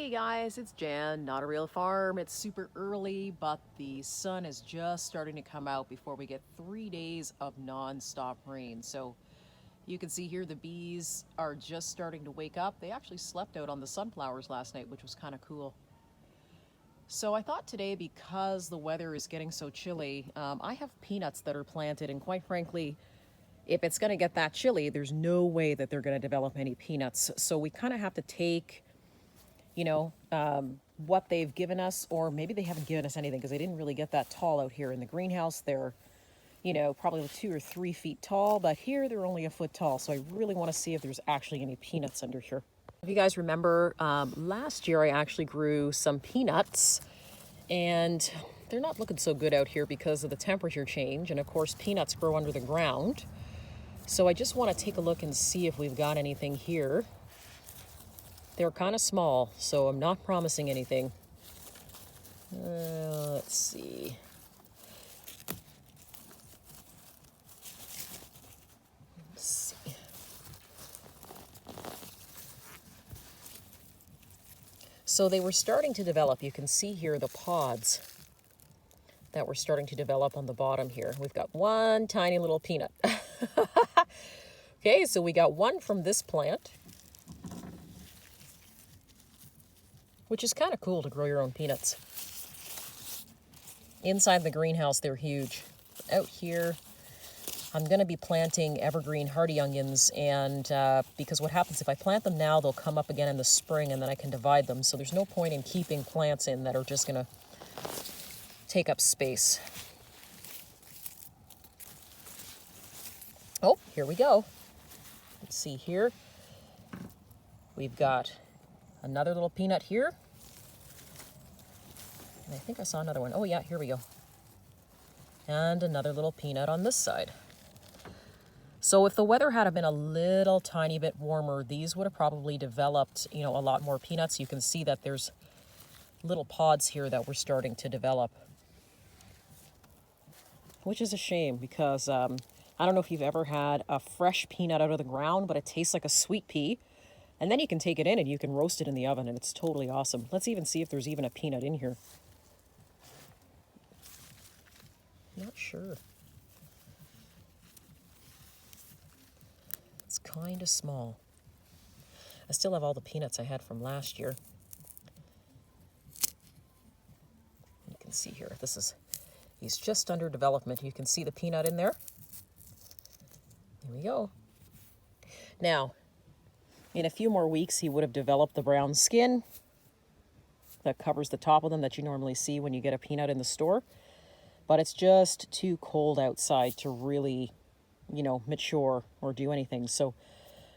Hey guys, it's Jan, Not a Real Farm. It's super early, but the sun is just starting to come out before we get 3 days of non-stop rain. So you can see here the bees are just starting to wake up. They actually slept out on the sunflowers last night, which was kind of cool. So I thought today, because the weather is getting so chilly, I have peanuts that are planted, and quite frankly, if it's going to get that chilly, there's no way that they're going to develop any peanuts. So we kind of have to take what they've given us, or maybe they haven't given us anything because they didn't really get that tall out here in the greenhouse. They're, probably 2 or 3 feet tall, but here they're only a foot tall. So I really want to see if there's actually any peanuts under here. If you guys remember, last year I actually grew some peanuts, and they're not looking so good out here because of the temperature change. And of course, peanuts grow under the ground. So I just want to take a look and see if we've got anything here. They're kind of small, so I'm not promising anything. Let's see. So they were starting to develop. You can see here the pods that were starting to develop on the bottom here. We've got one tiny little peanut. Okay, so we got one from this plant, which is kind of cool to grow your own peanuts. Inside the greenhouse, they're huge. Out here, I'm going to be planting evergreen hardy onions, and because what happens if I plant them now, they'll come up again in the spring, and then I can divide them. So there's no point in keeping plants in that are just going to take up space. Oh, here we go. Let's see here. We've got another little peanut here. And I think I saw another one. Oh yeah, here we go. And another little peanut on this side. So if the weather had been a little tiny bit warmer, these would have probably developed, a lot more peanuts. You can see that there's little pods here that were starting to develop, which is a shame because I don't know if you've ever had a fresh peanut out of the ground, but it tastes like a sweet pea. And then you can take it in and you can roast it in the oven, and it's totally awesome. Let's even see if there's even a peanut in here. Not sure. It's kind of small. I still have all the peanuts I had from last year. You can see here, he's just under development. You can see the peanut in there. There we go. Now, in a few more weeks, he would have developed the brown skin that covers the top of them that you normally see when you get a peanut in the store. But it's just too cold outside to really, mature or do anything. So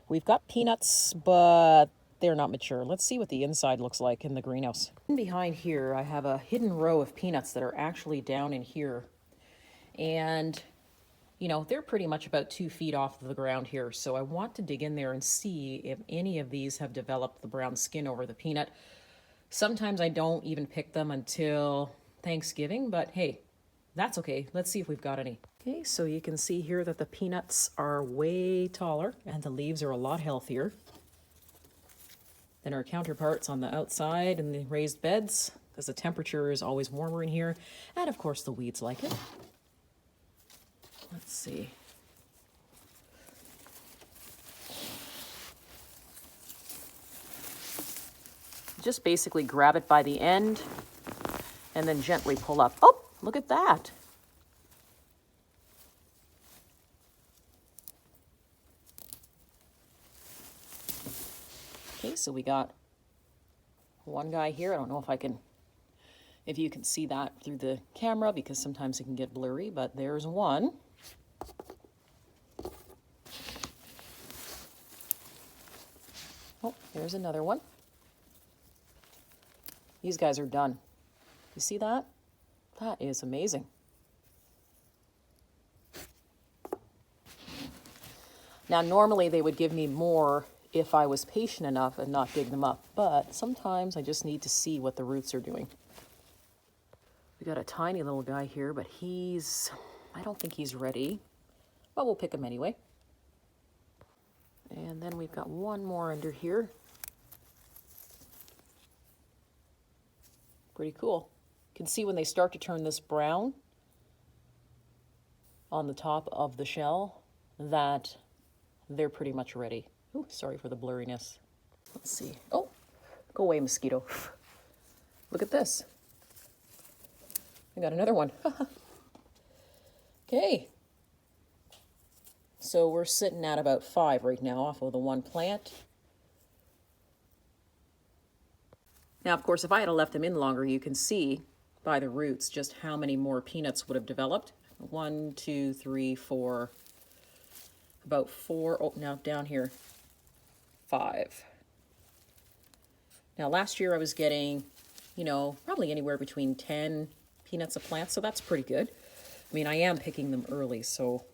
we've got peanuts, but they're not mature. Let's see what the inside looks like in the greenhouse. Behind here, I have a hidden row of peanuts that are actually down in here. And, they're pretty much about 2 feet off the ground here. So I want to dig in there and see if any of these have developed the brown skin over the peanut. Sometimes I don't even pick them until Thanksgiving, but hey, that's okay. Let's see if we've got any. Okay, so you can see here that the peanuts are way taller and the leaves are a lot healthier than our counterparts on the outside in the raised beds, because the temperature is always warmer in here. And of course the weeds like it. Let's see. Just basically grab it by the end and then gently pull up. Oh, look at that. Okay, so we got one guy here. I don't know if you can see that through the camera because sometimes it can get blurry, but there's one. Oh, there's another one. These guys are done. You see that? That is amazing. Now, normally they would give me more if I was patient enough and not dig them up, but sometimes I just need to see what the roots are doing. We got a tiny little guy here, but I don't think he's ready, but we'll pick him anyway. And then we've got one more under here. Pretty cool. You can see when they start to turn this brown on the top of the shell that they're pretty much ready. Ooh, sorry for the blurriness. Let's see. Oh, go away, mosquito. Look at this. I got another one. Okay. So we're sitting at about 5 right now off of the one plant. Now, of course, if I had left them in longer, you can see by the roots just how many more peanuts would have developed. 1, 2, 3, 4, about 4. Oh, now down here, 5. Now, last year I was getting, you know, probably anywhere between 10 peanuts a plant, so that's pretty good. I mean, I am picking them early, so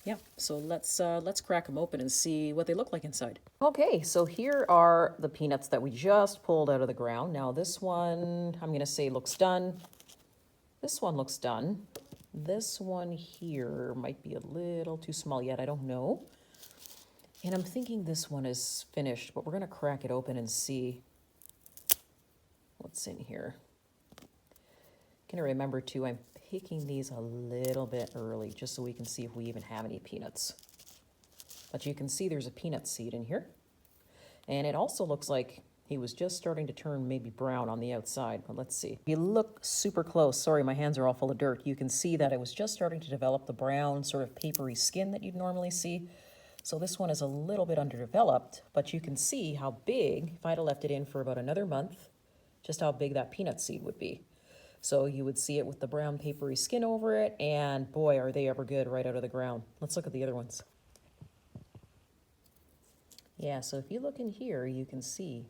yeah. So let's crack them open and see what they look like inside. Okay, so here are the peanuts that we just pulled out of the ground. Now this one, I'm gonna say looks done. This one looks done. This one here might be a little too small yet, I don't know. And I'm thinking this one is finished, but we're gonna crack it open and see what's in here. Gonna remember too, I'm picking these a little bit early just so we can see if we even have any peanuts. But you can see there's a peanut seed in here. And it also looks like he was just starting to turn maybe brown on the outside, but let's see. If you look super close, sorry, my hands are all full of dirt, you can see that it was just starting to develop the brown sort of papery skin that you'd normally see. So this one is a little bit underdeveloped, but you can see how big, if I'd have left it in for about another month, just how big that peanut seed would be. So you would see it with the brown papery skin over it, and boy, are they ever good right out of the ground. Let's look at the other ones. Yeah, so if you look in here, you can see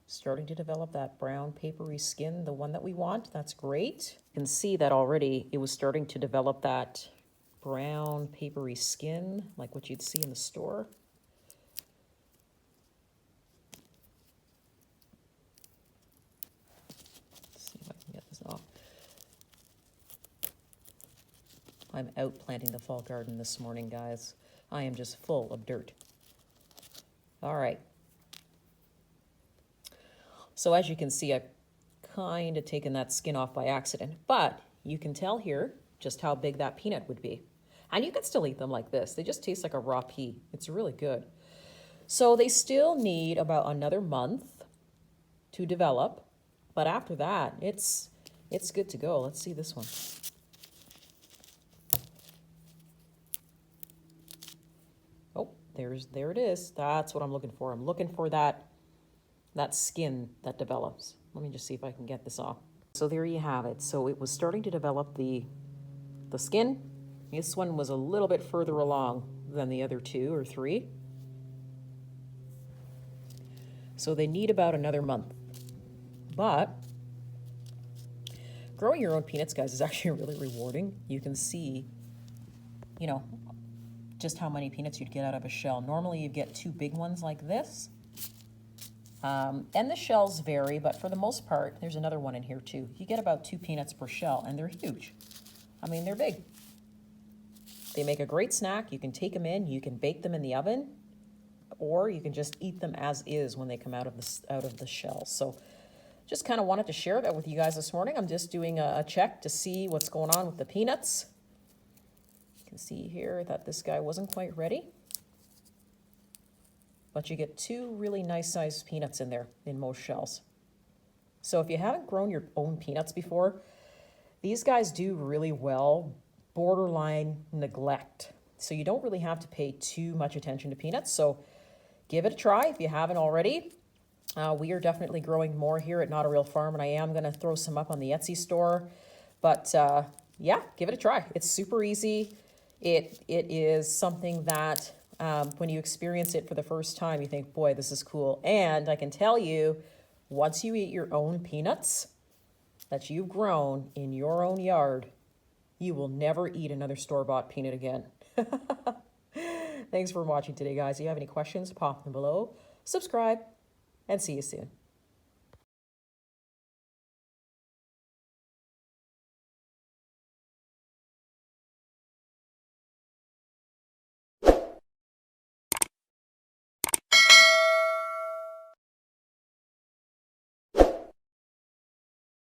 starting to develop that brown papery skin, the one that we want. That's great. You can see that already it was starting to develop that brown papery skin, like what you'd see in the store. Let's see if I can get this off. I'm out planting the fall garden this morning, guys. I am just full of dirt. All right. So as you can see, I've kind of taken that skin off by accident, but you can tell here just how big that peanut would be. And you can still eat them like this. They just taste like a raw pea. It's really good. So they still need about another month to develop, but after that, it's good to go. Let's see this one. Oh, there it is. That's what I'm looking for. I'm looking for that skin that develops. Let me just see if I can get this off. So there you have it. So it was starting to develop the skin. This one was a little bit further along than the other 2 or 3. So they need about another month. But growing your own peanuts, guys, is actually really rewarding. You can see, you know, just how many peanuts you'd get out of a shell. Normally you get 2 big ones like this. And the shells vary, but for the most part, there's another one in here too. You get about 2 peanuts per shell, and they're huge. I mean, they're big. They make a great snack. You can take them in, you can bake them in the oven, or you can just eat them as is when they come out of the shell. So just kind of wanted to share that with you guys this morning. I'm just doing a check to see what's going on with the peanuts. You can see here that this guy wasn't quite ready. But you get 2 really nice sized peanuts in there in most shells. So if you haven't grown your own peanuts before, these guys do really well, borderline neglect. So you don't really have to pay too much attention to peanuts. So give it a try if you haven't already. We are definitely growing more here at Not a Real Farm, and I am gonna throw some up on the Etsy store. But yeah, give it a try. It's super easy. It is something that when you experience it for the first time, you think, boy, this is cool. And I can tell you, once you eat your own peanuts that you've grown in your own yard, you will never eat another store-bought peanut again. Thanks for watching today, guys. If you have any questions, pop them below, subscribe, and see you soon.